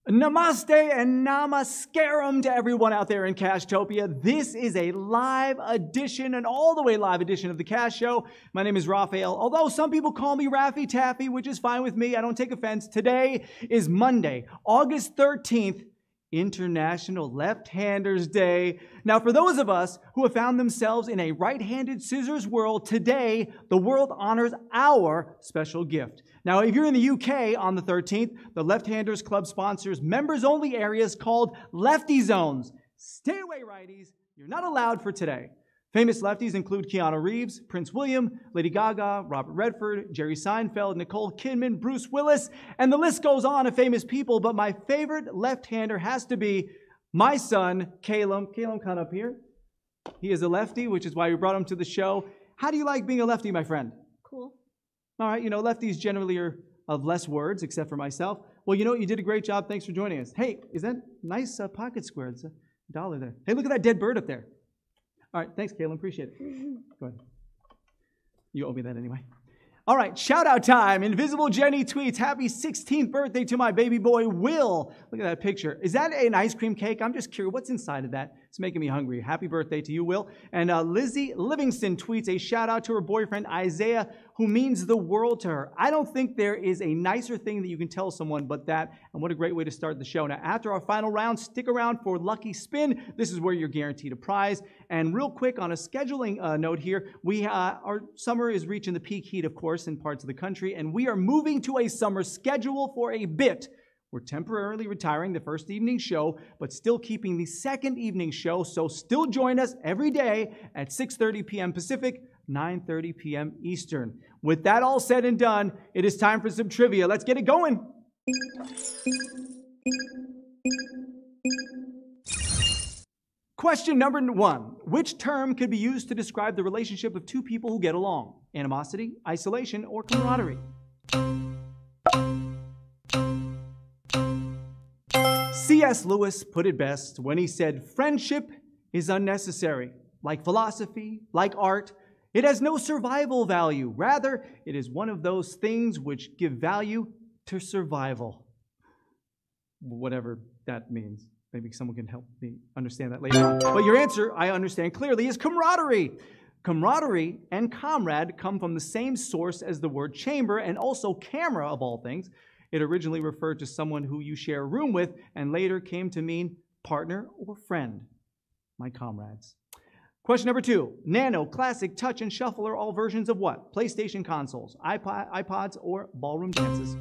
Namaste and namaskaram to everyone out there in Cashtopia. This is a live edition, an all the way live edition of the Cash Show. My name is Raphael, although some people call me Raffy Taffy, which is fine with me. I don't take offense. Today is Monday, August 13th, International Left-Handers Day. Now, for those of us who have found themselves in a right-handed scissors world, today the world honors our special gift. Now, if you're in the UK on the 13th, the Left-Handers Club sponsors members-only areas called Lefty Zones. Stay away, righties. You're not allowed for today. Famous lefties include Keanu Reeves, Prince William, Lady Gaga, Robert Redford, Jerry Seinfeld, Nicole Kidman, Bruce Willis, and the list goes on of famous people, but my favorite left-hander has to be my son, Caleb. Caleb, come up here. He is a lefty, which is why we brought him to the show. How do you like being a lefty, my friend? Cool. All right, lefties generally are of less words, except for myself. Well, you did a great job. Thanks for joining us. Hey, is that nice pocket square? It's $1 there. Hey, look at that dead bird up there. All right, thanks, Caleb. Appreciate it. Go ahead. You owe me that anyway. All right, shout-out time. Invisible Jenny tweets, happy 16th birthday to my baby boy, Will. Look at that picture. Is that an ice cream cake? I'm just curious. What's inside of that? It's making me hungry. Happy birthday to you, Will. And Lizzie Livingston tweets a shout-out to her boyfriend, Isaiah, who means the world to her. I don't think there is a nicer thing that you can tell someone but that. And what a great way to start the show. Now, after our final round, stick around for Lucky Spin. This is where you're guaranteed a prize. And real quick, on a scheduling note here, our summer is reaching the peak heat, of course, in parts of the country, and we are moving to a summer schedule for a bit. We're temporarily retiring the first evening show, but still keeping the second evening show, so still join us every day at 6:30 p.m. Pacific, 9:30 p.m. Eastern. With that all said and done, it is time for some trivia. Let's get it going. Question number 1. Which term could be used to describe the relationship of two people who get along? Animosity, isolation, or camaraderie? C.S. Lewis put it best when he said, friendship is unnecessary. Like philosophy, like art, it has no survival value. Rather, it is one of those things which give value to survival. Whatever that means. Maybe someone can help me understand that later on. But your answer, I understand clearly, is camaraderie. Camaraderie and comrade come from the same source as the word chamber and also camera, of all things. It originally referred to someone who you share a room with and later came to mean partner or friend. My comrades. Question number 2. Nano, Classic, Touch, and Shuffle are all versions of what? PlayStation consoles, iPods, or ballroom dances?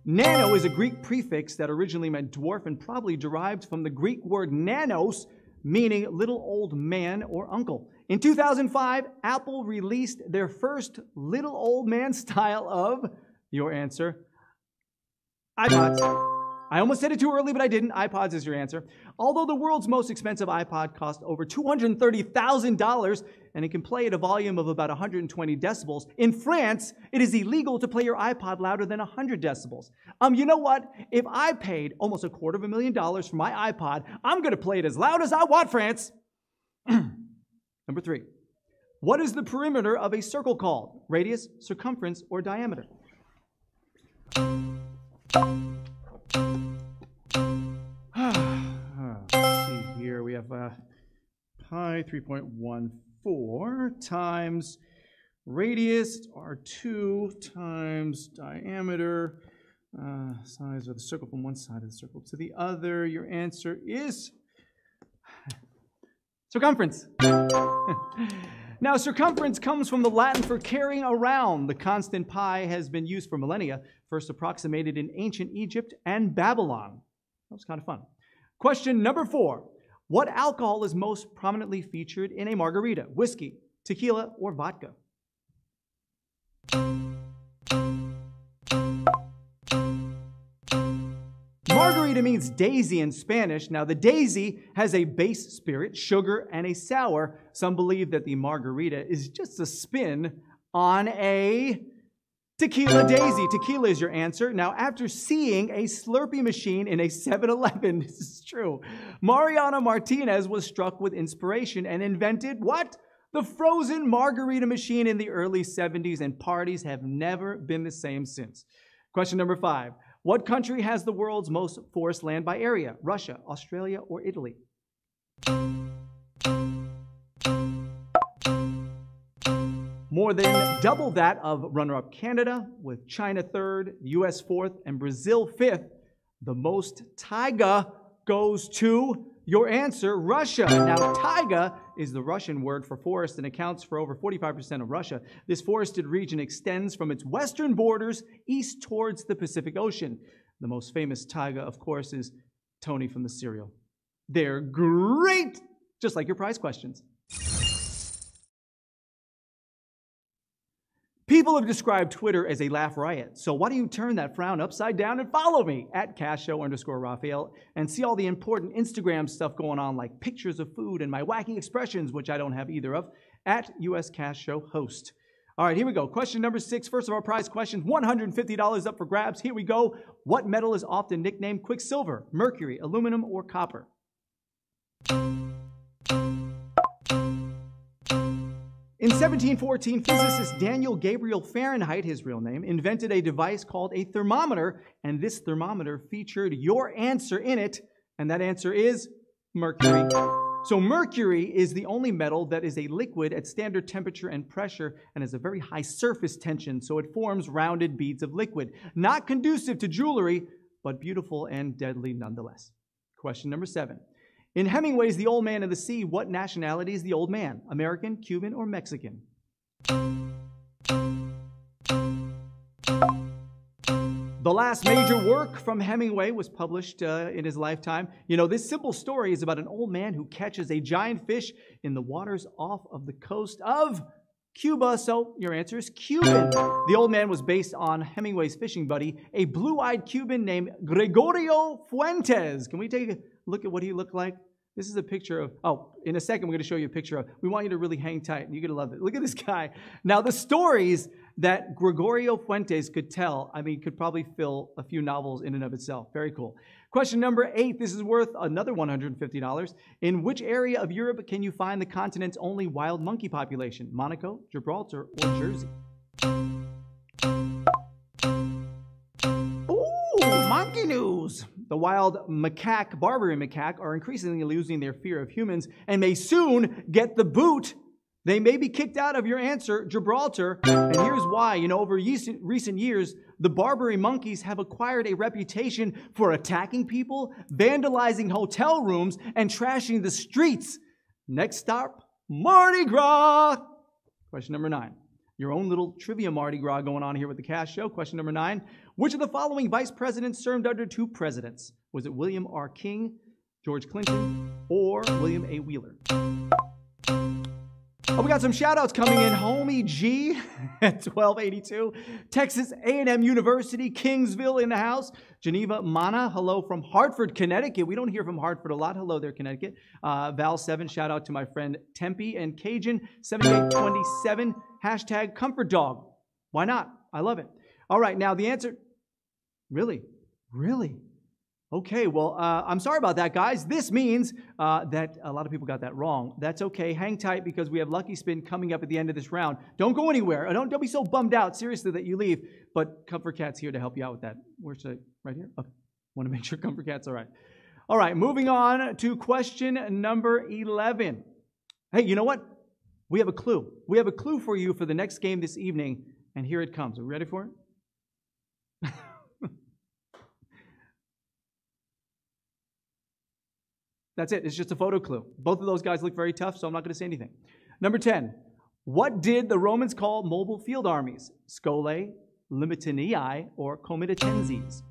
Nano is a Greek prefix that originally meant dwarf and probably derived from the Greek word nanos, meaning little old man or uncle. In 2005, Apple released their first little old man style of, your answer, iPods. I almost said it too early, but I didn't. iPods is your answer. Although the world's most expensive iPod cost over $230,000, and it can play at a volume of about 120 decibels, in France, it is illegal to play your iPod louder than 100 decibels. You know what? If I paid almost $250,000 for my iPod, I'm going to play it as loud as I want, France. Number 3. What is the perimeter of a circle called? Radius, circumference, or diameter? Let's see here. We have pi 3.14 times radius, R2 times diameter, size of the circle from one side of the circle to the other. Your answer is circumference. Now, circumference comes from the Latin for carrying around. The constant pi has been used for millennia, first approximated in ancient Egypt and Babylon. That was kind of fun. Question number 4. What alcohol is most prominently featured in a margarita? Whiskey, tequila, or vodka? Margarita means daisy in Spanish. Now, the daisy has a base spirit, sugar, and a sour. Some believe that the margarita is just a spin on a tequila daisy. Tequila is your answer. Now, after seeing a Slurpee machine in a 7-Eleven, this is true, Mariana Martinez was struck with inspiration and invented what? The frozen margarita machine in the early 70s, and parties have never been the same since. Question number 5. What country has the world's most forest land by area? Russia, Australia, or Italy? More than double that of runner-up Canada, with China third, US fourth, and Brazil fifth. The most taiga goes to your answer, Russia. Now, taiga is the Russian word for forest and accounts for over 45% of Russia. This forested region extends from its western borders east towards the Pacific Ocean. The most famous taiga, of course, is Tony from the cereal. They're great, just like your prize questions. People have described Twitter as a laugh riot, so why don't you turn that frown upside down and follow me at @CashShow_Raphael and see all the important Instagram stuff going on, like pictures of food and my wacky expressions, which I don't have either of, at US Cash Show Host. All right, here we go. Question number 6, first of our prize questions, $150 up for grabs. Here we go. What metal is often nicknamed Quicksilver? Mercury, aluminum, or copper? In 1714, physicist Daniel Gabriel Fahrenheit, his real name, invented a device called a thermometer, and this thermometer featured your answer in it, and that answer is mercury. So mercury is the only metal that is a liquid at standard temperature and pressure and has a very high surface tension, so it forms rounded beads of liquid. Not conducive to jewelry, but beautiful and deadly nonetheless. Question number 7. In Hemingway's The Old Man and the Sea, what nationality is the old man? American, Cuban, or Mexican? The last major work from Hemingway was published in his lifetime. You know, this simple story is about an old man who catches a giant fish in the waters off of the coast of Cuba. So your answer is Cuban. The Old Man was based on Hemingway's fishing buddy, a blue-eyed Cuban named Gregorio Fuentes. Can we take a look at what he looked like? This is a picture of, in a second, we're going to show you a picture of, we want you to really hang tight, and you're going to love it. Look at this guy. Now, the stories that Gregorio Fuentes could tell, could probably fill a few novels in and of itself. Very cool. Question number 8. This is worth another $150. In which area of Europe can you find the continent's only wild monkey population? Monaco, Gibraltar, or Jersey? Ooh, monkey news. The wild macaque, Barbary macaque, are increasingly losing their fear of humans and may soon get the boot. They may be kicked out of your answer, Gibraltar. And here's why. You know, over recent years, the Barbary monkeys have acquired a reputation for attacking people, vandalizing hotel rooms, and trashing the streets. Next stop, Mardi Gras. Question number 9. Your own little trivia Mardi Gras going on here with the Cash Show. Question number 9. Which of the following vice presidents served under 2 presidents? Was it William R. King, George Clinton, or William A. Wheeler? Oh, we got some shout-outs coming in. Homie G at 1282. Texas A&M University, Kingsville in the house. Geneva Mana, hello from Hartford, Connecticut. We don't hear from Hartford a lot. Hello there, Connecticut. Val7, shout-out to my friend Tempe and Cajun. 7827, hashtag Comfort Dog. Why not? I love it. All right, now the answer... Really? Okay, well, I'm sorry about that, guys. This means that a lot of people got that wrong. That's okay. Hang tight because we have Lucky Spin coming up at the end of this round. Don't go anywhere. Don't be so bummed out, seriously, that you leave. But Comfort Cat's here to help you out with that. Where's it? Right here? Okay. Want to make sure Comfort Cat's all right. All right, moving on to question number 11. Hey, you know what? We have a clue. We have a clue for you for the next game this evening, and here it comes. Are we ready for it? That's it. It's just a photo clue. Both of those guys look very tough, so I'm not going to say anything. Number 10. What did the Romans call mobile field armies? Scolae, Limitanei, or Comitatenses?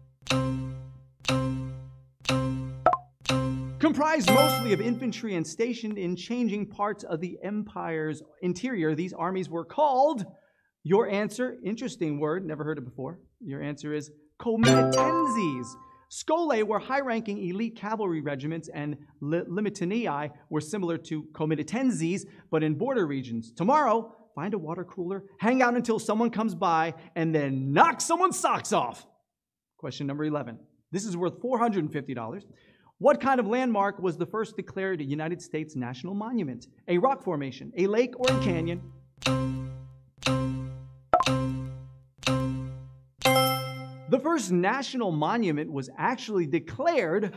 Comprised mostly of infantry and stationed in changing parts of the empire's interior, these armies were called, your answer, interesting word, never heard it before. Your answer is Comitatenses. Scolae were high-ranking elite cavalry regiments, and Limitanei were similar to Comitatenses, but in border regions. Tomorrow, find a water cooler, hang out until someone comes by, and then knock someone's socks off. Question number 11. This is worth $450. What kind of landmark was the first declared a United States national monument? A rock formation, a lake, or a canyon? The first national monument was actually declared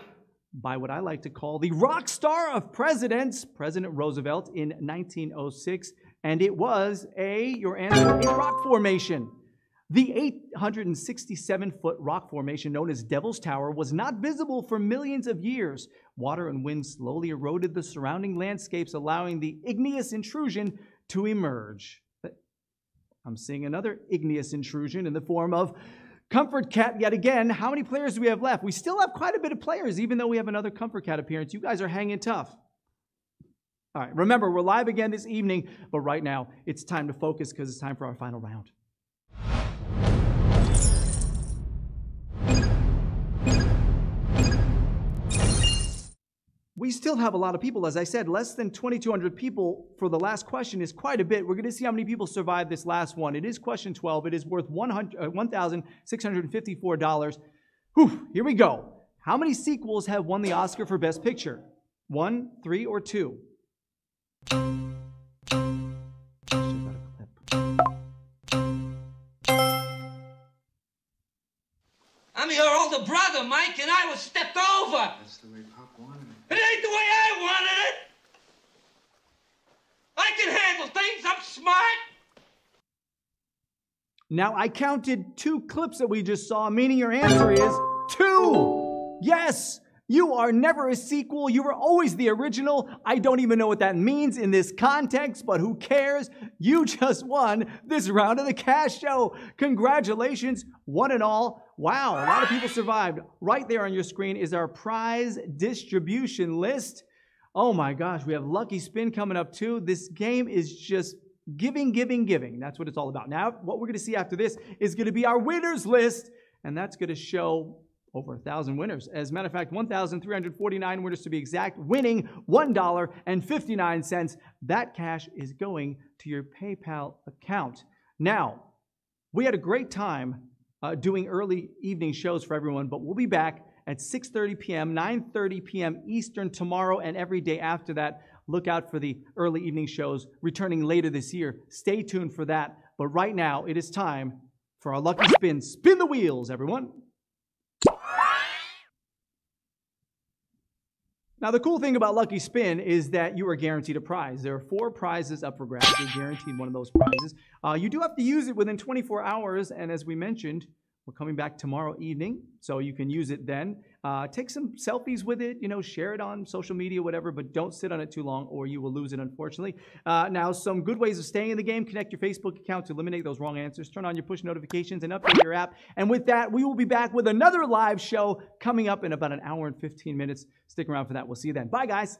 by what I like to call the rock star of presidents, President Roosevelt, in 1906, and it was your answer, a rock formation. The 867-foot rock formation known as Devil's Tower was not visible for millions of years. Water and wind slowly eroded the surrounding landscapes, allowing the igneous intrusion to emerge. I'm seeing another igneous intrusion in the form of Comfort Cat yet again. How many players do we have left? We still have quite a bit of players, even though we have another Comfort Cat appearance. You guys are hanging tough. All right, remember, we're live again this evening, but right now it's time to focus because it's time for our final round. We still have a lot of people. As I said, less than 2,200 people for the last question is quite a bit. We're going to see how many people survived this last one. It is question 12. It is worth $1,654. Whew, here we go. How many sequels have won the Oscar for Best Picture? 1, 3, or 2? I'm your older brother, Mike, and I was stepped over. That's the way Pop wanted it. It ain't the way I wanted it. I can handle things. I'm smart. Now, I counted 2 clips that we just saw, meaning your answer is 2. Yes, you are never a sequel. You were always the original. I don't even know what that means in this context, but who cares? You just won this round of the cash show. Congratulations, one and all. Wow, a lot of people survived. Right there on your screen is our prize distribution list. Oh my gosh, we have Lucky Spin coming up too. This game is just giving, giving, giving. That's what it's all about. Now, what we're going to see after this is going to be our winners list, and that's going to show over 1,000 winners. As a matter of fact, 1,349 winners to be exact, winning $1.59. That cash is going to your PayPal account. Now, we had a great time doing early evening shows for everyone, but we'll be back at 6:30 p.m., 9:30 p.m. Eastern tomorrow and every day after that. Look out for the early evening shows returning later this year. Stay tuned for that. But right now, it is time for our Lucky Spin. Spin the wheels, everyone. Now, the cool thing about Lucky Spin is that you are guaranteed a prize. There are 4 prizes up for grabs. You're guaranteed one of those prizes. You do have to use it within 24 hours, and as we mentioned, we're coming back tomorrow evening, so you can use it then. Take some selfies with it, share it on social media, whatever, but don't sit on it too long or you will lose it, unfortunately. Now, some good ways of staying in the game. Connect your Facebook account to eliminate those wrong answers. Turn on your push notifications and update your app. And with that, we will be back with another live show coming up in about an hour and 15 minutes. Stick around for that. We'll see you then. Bye, guys.